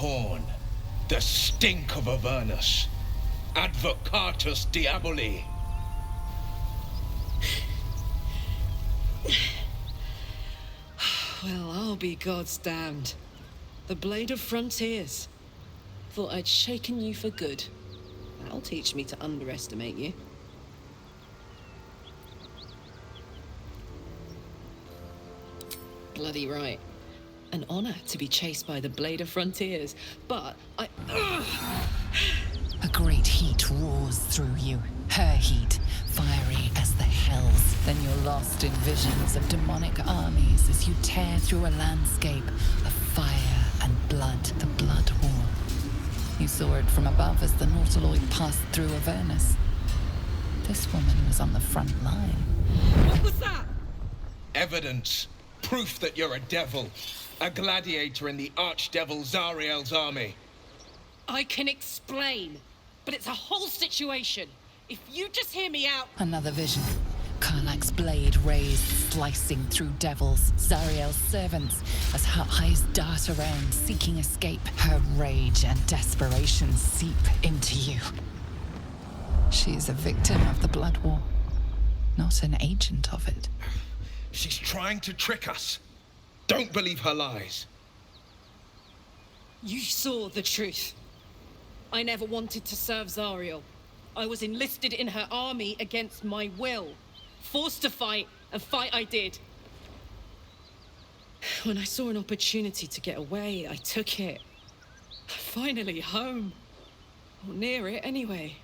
horn, the stink of Avernus, advocatus diaboli. Well, I'll be God's damned. The Blade of Frontiers. Thought I'd shaken you for good. That'll teach me to underestimate you. Bloody right. An honor to be chased by the Blade of Frontiers, but I... A great heat roars through you. Her heat, fiery as the hells. Then you're lost in visions of demonic armies as you tear through a landscape of fire and blood, the Blood War. You saw it from above as the Nautiloid passed through Avernus. This woman was on the front line. What was that? Evidence. Proof that you're a devil. A gladiator in the archdevil Zariel's army. I can explain, but it's a whole situation. If you just hear me out... Another vision. Karlach's blade raised, slicing through devils, Zariel's servants, as her eyes dart around, seeking escape. Her rage and desperation seep into you. She is a victim of the Blood War, not an agent of it. She's trying to trick us. Don't believe her lies. You saw the truth. I never wanted to serve Zariel. I was enlisted in her army against my will. Forced to fight, and fight I did. When I saw an opportunity to get away, I took it. Finally home. Or near it, anyway.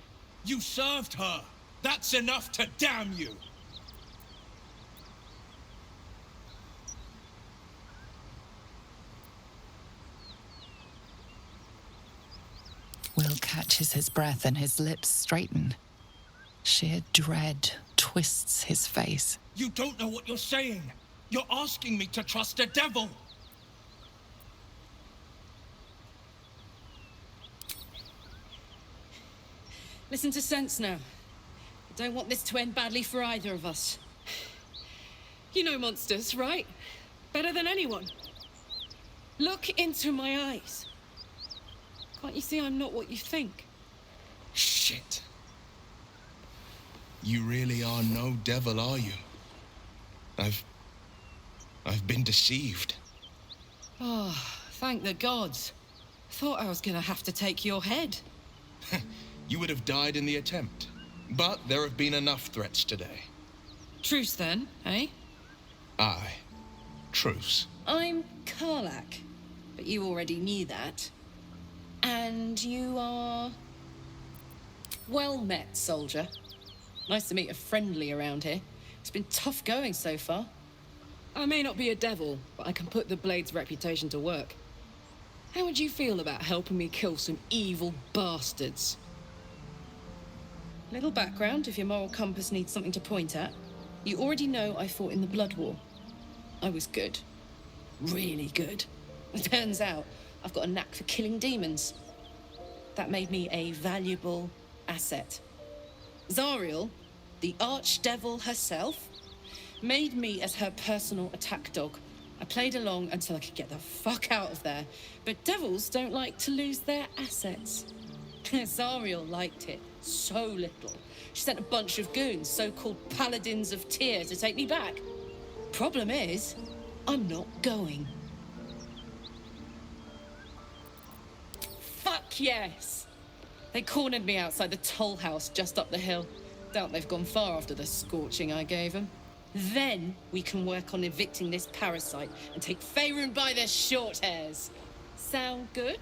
You served her. That's enough to damn you. Will catches his breath and his lips straighten. Sheer dread twists his face. You don't know what you're saying. You're asking me to trust a devil. Listen to sense now. I don't want this to end badly for either of us. You know monsters, right? Better than anyone. Look into my eyes. Can't you see I'm not what you think? Shit. You really are no devil, are you? I've been deceived. Oh, thank the gods. Thought I was gonna have to take your head. You would have died in the attempt. But there have been enough threats today. Truce then, eh? Aye. Truce. I'm Karlach, but you already knew that. And you are... Well met, soldier. Nice to meet a friendly around here. It's been tough going so far. I may not be a devil, but I can put the Blade's reputation to work. How would you feel about helping me kill some evil bastards? Little background if your moral compass needs something to point at. You already know I fought in the Blood War. I was good. Really good. It turns out I've got a knack for killing demons. That made me a valuable asset. Zariel, the archdevil herself, made me as her personal attack dog. I played along until I could get the fuck out of there. But devils don't like to lose their assets. Zariel liked it so little. She sent a bunch of goons, so-called paladins of Tyr, to take me back. Problem is, I'm not going. Fuck yes! They cornered me outside the toll house just up the hill. Doubt they've gone far after the scorching I gave them. Then we can work on evicting this parasite and take Faerun by their short hairs. Sound good?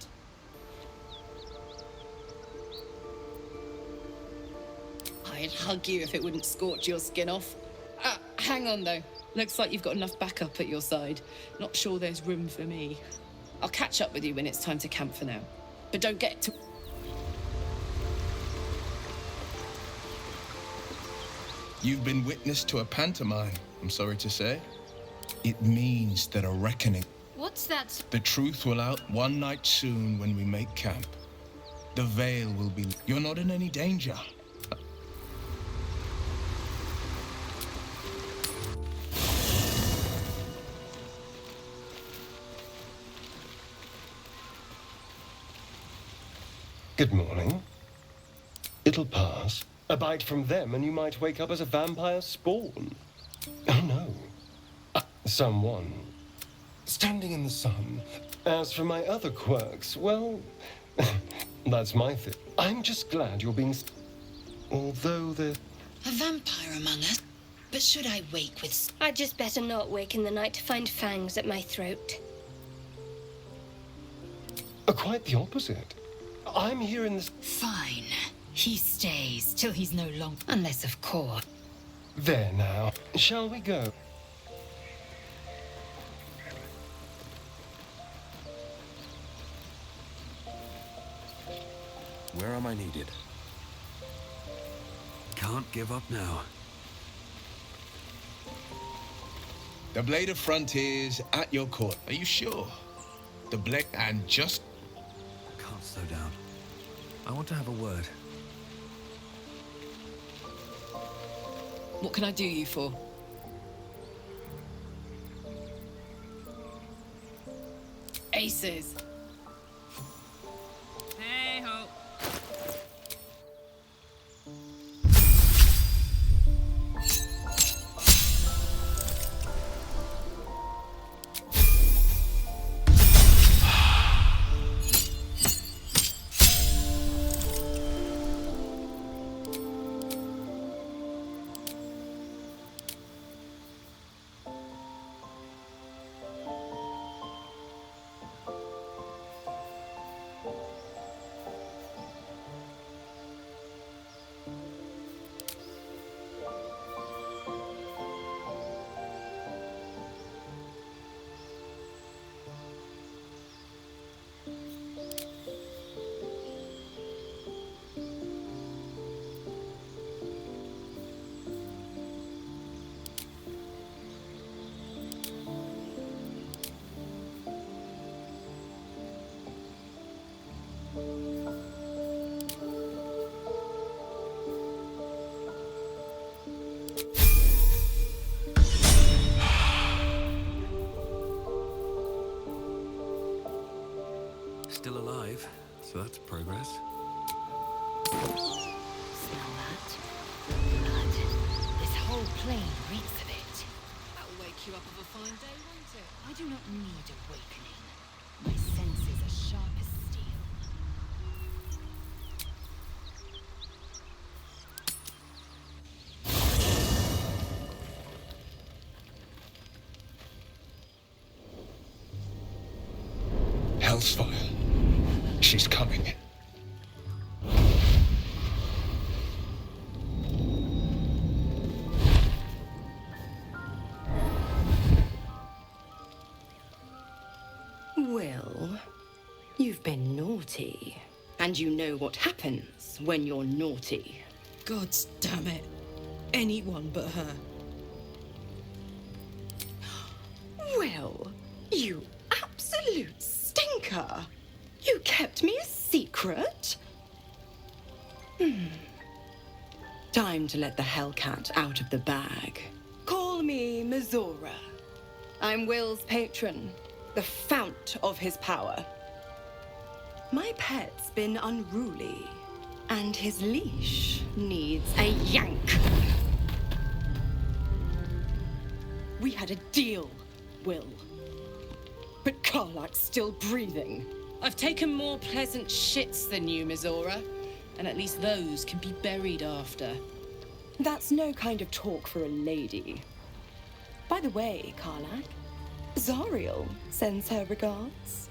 I'd hug you if it wouldn't scorch your skin off. Hang on though. Looks like you've got enough backup at your side. Not sure there's room for me. I'll catch up with you when it's time to camp for now. But don't get too... You've been witness to a pantomime, I'm sorry to say. It means that a reckoning... What's that? The truth will out one night soon when we make camp. The veil will be... You're not in any danger. Good morning. It'll pass. A bite from them and you might wake up as a vampire spawn. Oh no. Someone. Standing in the sun. As for my other quirks, well, that's my thing. I'm just glad you're being... Although the... A vampire among us? But should I wake with... I'd just better not wake in the night to find fangs at my throat. Quite the opposite. I'm here in this... Fine. He stays till he's no longer... Unless, of course... There now. Shall we go? Where am I needed? Can't give up now. The Blade of Frontiers at your court. Are you sure? The Blade and just... Can't slow down. I want to have a word. What can I do you for? Aces. Hey ho. Still alive, so that's progress. Smell that? Blood. This whole plain reeks of it. That'll wake you up of a fine day, won't it? I do not need awakening. My senses are sharp as steel. Hellsfire. She's coming. Well, you've been naughty. And you know what happens when you're naughty. God damn it. Anyone but her. Well, you absolute stinker. You kept me a secret? Time to let the Hellcat out of the bag. Call me Mizora. I'm Will's patron, the fount of his power. My pet's been unruly, and his leash needs a yank. We had a deal, Will. But Karlak's still breathing. I've taken more pleasant shits than you, Mizora. And at least those can be buried after. That's no kind of talk for a lady. By the way, Karlak, Zariel sends her regards.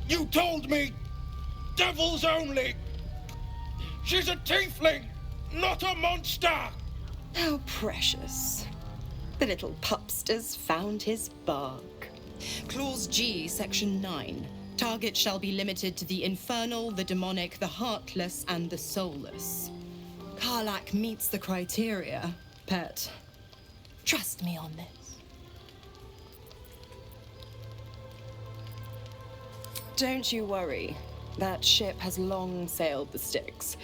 You told me! Devils only! She's a tiefling, not a monster! How precious. The little pupster's found his bark. Clause G, Section 9. Target shall be limited to the infernal, the demonic, the heartless, and the soulless. Karlak meets the criteria, pet. Trust me on this. Don't you worry. That ship has long sailed the Styx.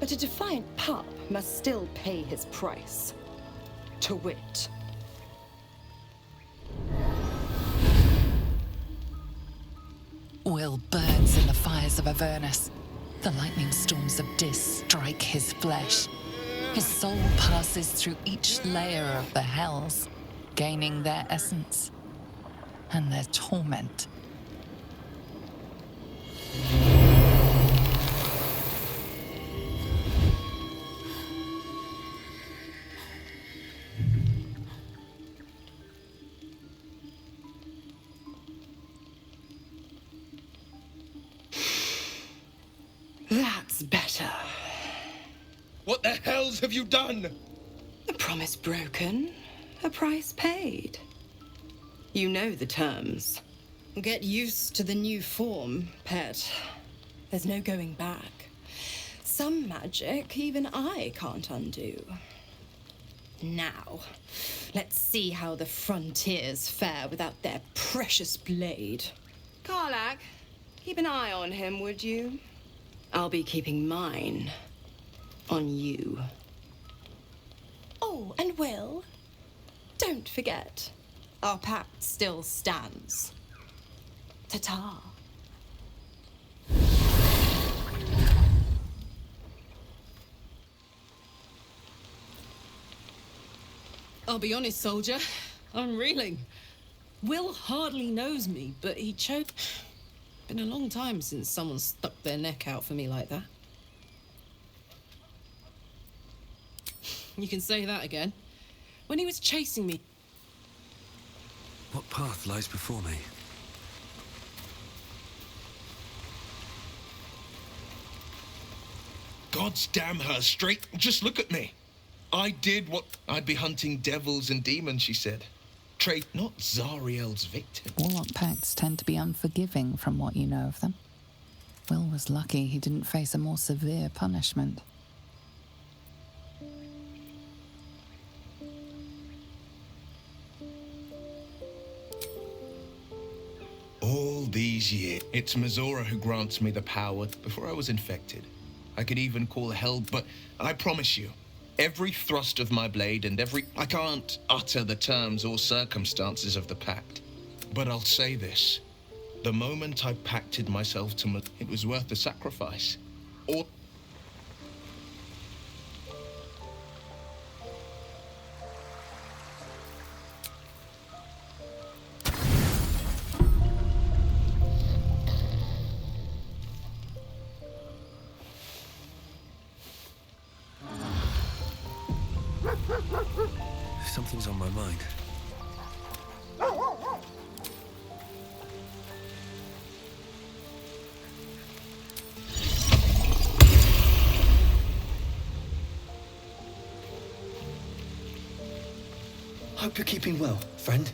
But a defiant pup must still pay his price. To wit. Will burns in the fires of Avernus. The lightning storms of Dis strike his flesh. His soul passes through each layer of the hells, gaining their essence and their torment. That's better. What the hells have you done? A promise broken, a price paid. You know the terms. Get used to the new form, pet. There's no going back. Some magic even I can't undo. Now, let's see how the frontiers fare without their precious blade. Karlak, keep an eye on him, would you? I'll be keeping mine on you. Oh, and Will, don't forget, our pact still stands. Ta-ta. I'll be honest, soldier. I'm reeling. Will hardly knows me, but he choked. Been a long time since someone stuck their neck out for me like that. You can say that again. When he was chasing me... What path lies before me? God's damn her straight. Just look at me. I did what I'd be hunting devils and demons, she said. Trade, not Zariel's victim. Warlock pacts tend to be unforgiving from what you know of them. Will was lucky he didn't face a more severe punishment. All these years, it's Mizora who grants me the power. Before I was infected, I could even call hell, but I promise you, every thrust of my blade and I can't utter the terms or circumstances of the pact. But I'll say this. The moment I pacted myself to it was worth the sacrifice. Or... Something's on my mind. Hope you're keeping well, friend.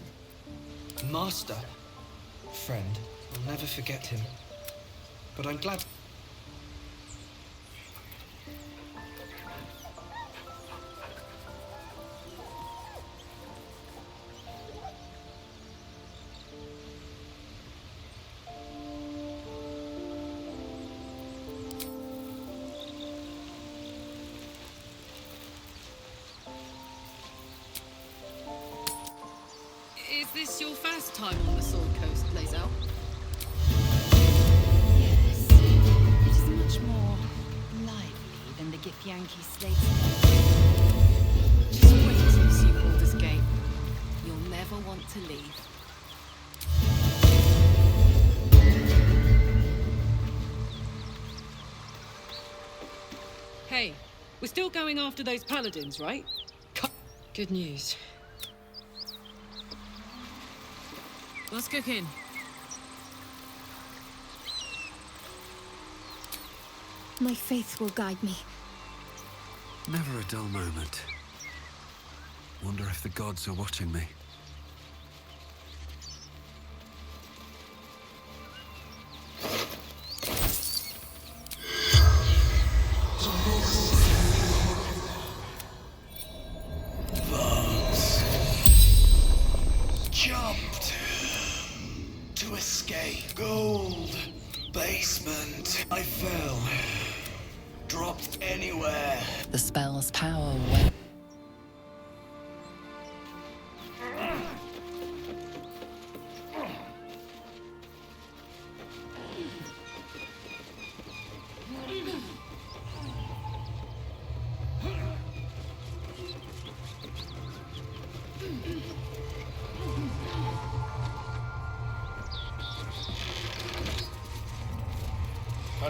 Master. Friend. I'll never forget him. But I'm glad... Is this your first time on the Sword Coast, Lae'zel? Yes. It is much more lively than the Githyanki slates. Just wait till you see Baldur's Gate. You'll never want to leave. Hey, we're still going after those paladins, right? Good news. What's cooking? My faith will guide me. Never a dull moment. Wonder if the gods are watching me. Jumped to escape. Gold basement. I fell. Dropped anywhere. The spell's power went.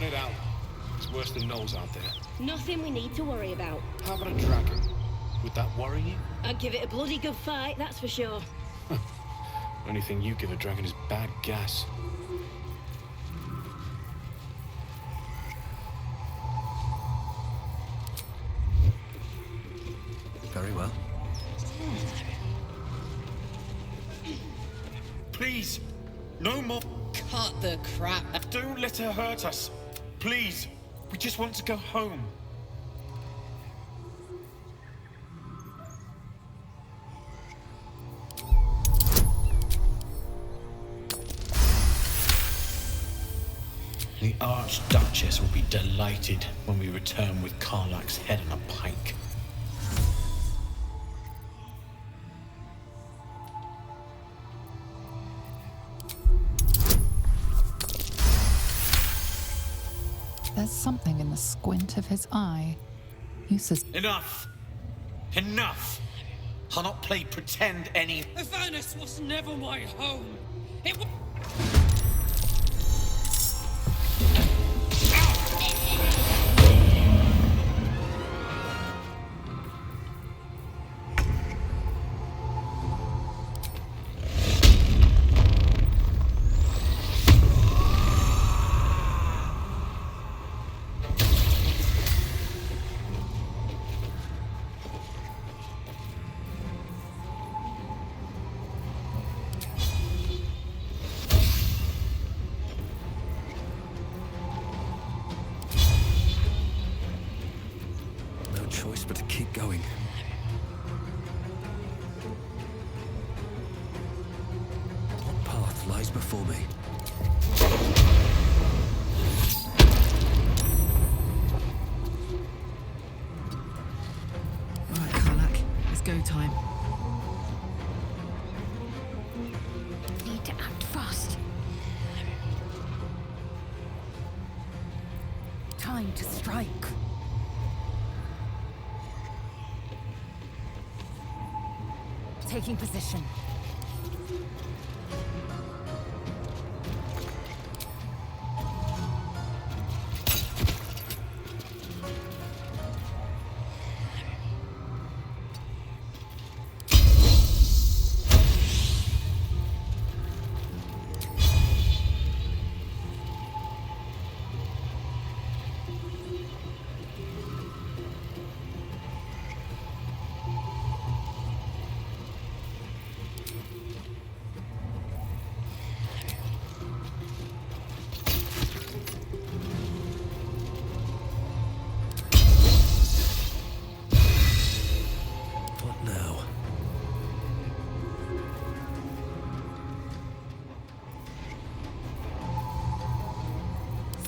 it out. It's worse than Knowles out there. Nothing we need to worry about. How about a dragon? Would that worry you? I'd give it a bloody good fight, that's for sure. Only thing you give a dragon is bad gas. Very well. Please, no more. Cut the crap. Don't let her hurt us. Please, we just want to go home. The Archduchess will be delighted when we return with Karlach's head on a pike. There's something in the squint of his eye. Enough! Enough! I'll not play pretend any. Avernus was never my home. It was. No choice but to keep going. What path lies before me? All right, Karlach, it's go time. Need to act fast. Time to strike. Taking position. What now?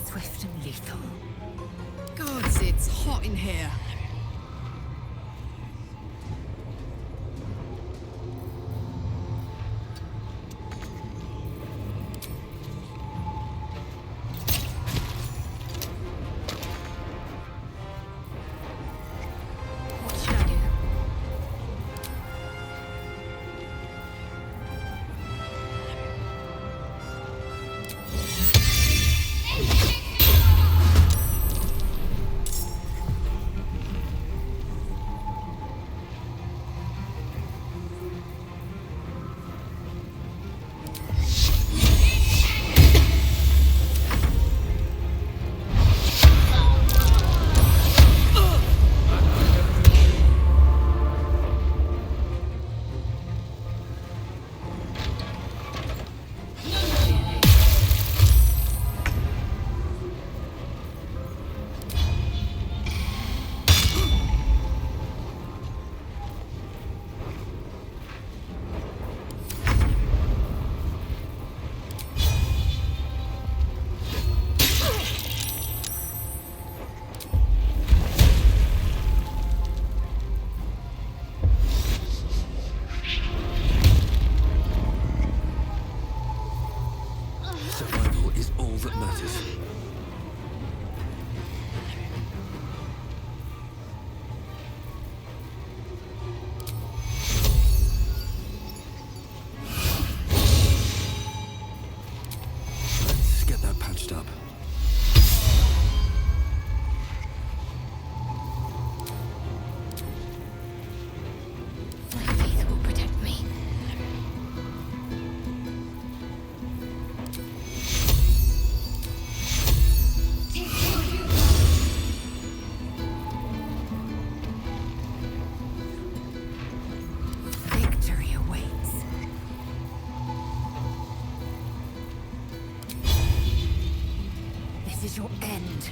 Swift and lethal. Gods, it's hot in here. What should I do? is your end.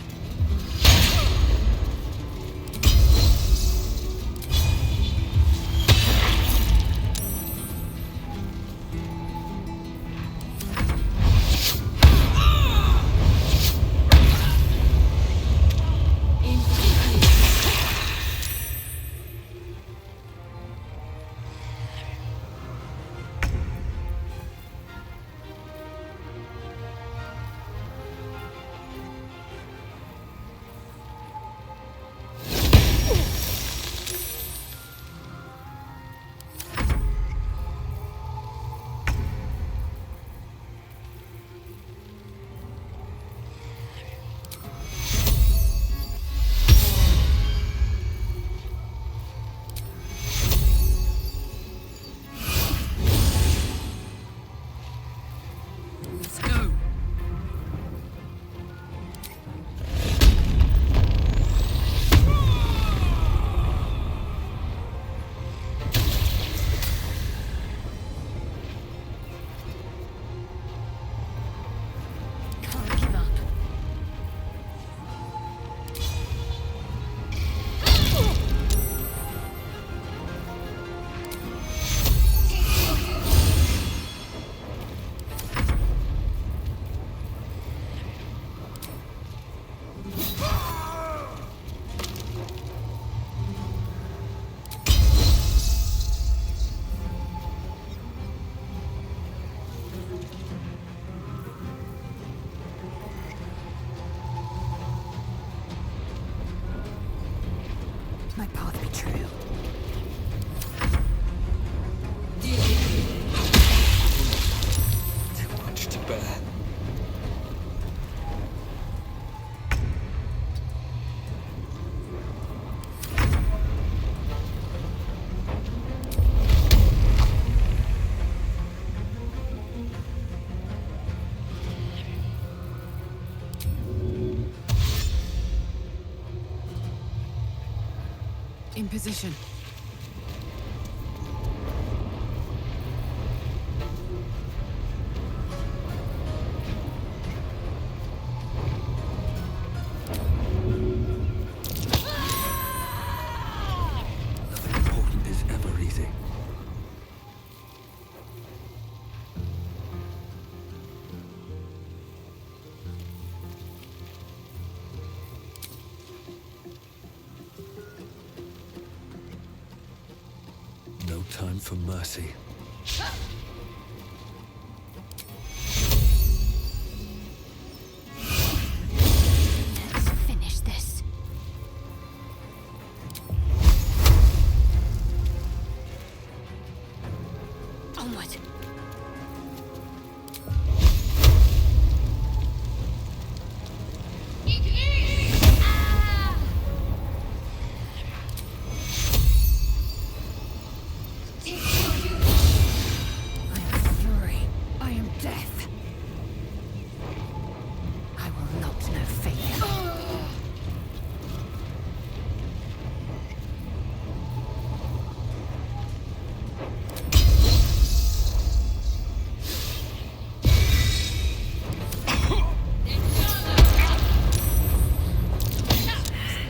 My path be true. Too much to bear. In position. Nothing important is ever easy. No time for mercy. Let's finish this. Onward. I am fury. I am death. I will not know failure.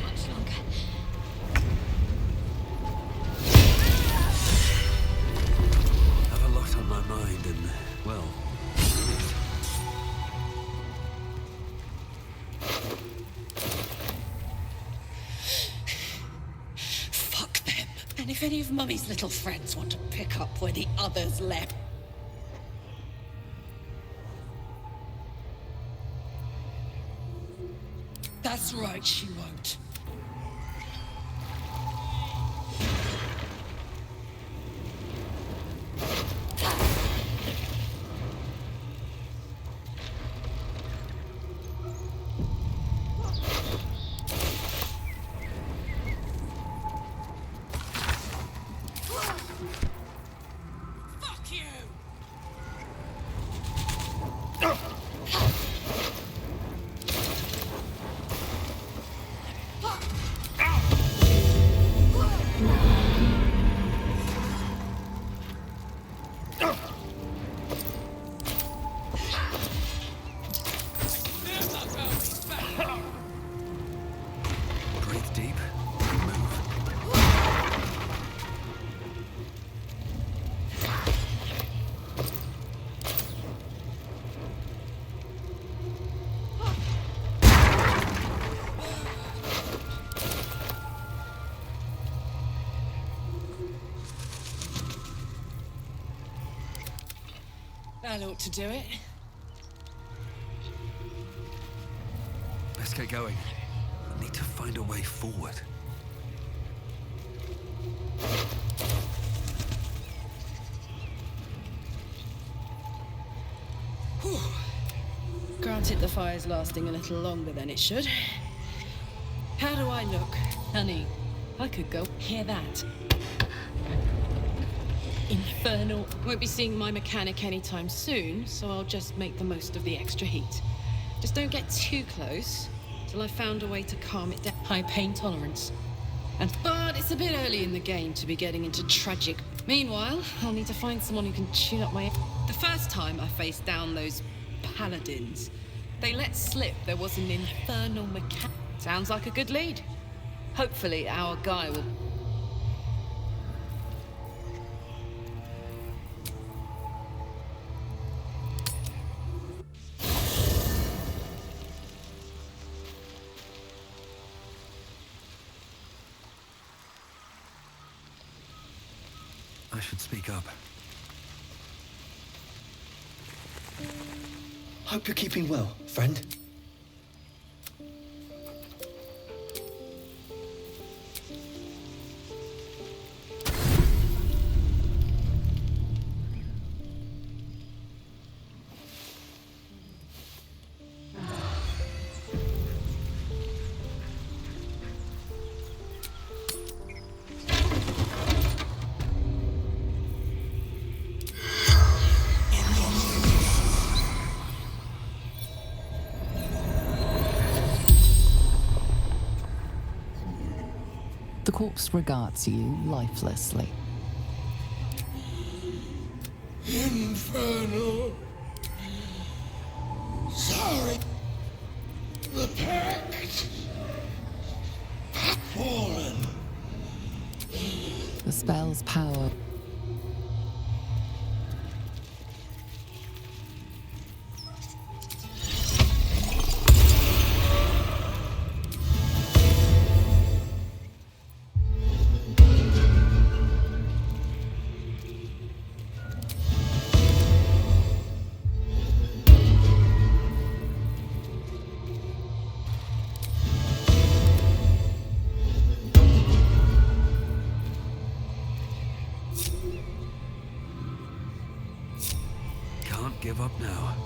Much longer. Have a lot on my mind and, well, Fuck them. And if any of Mummy's little friends want to pick up where the others left. That's right, she won't. Fuck you! That ought to do it. Let's get going. I need to find a way forward. Whew. Granted, the fire's lasting a little longer than it should. How do I look? Honey, I could go. Hear that? Infernal. Won't be seeing my mechanic anytime soon, so I'll just make the most of the extra heat. Just don't get too close till I've found a way to calm it down. High pain tolerance. But it's a bit early in the game to be getting into tragic. Meanwhile, I'll need to find someone who can tune up my... The first time I faced down those paladins, they let slip there was an infernal mechanic. Sounds like a good lead. Hopefully our guy will... I should speak up. Hope you're keeping well, friend. The corpse regards you lifelessly. Infernal. Sorry. The pact. Fallen. The spell's power. Can't give up now.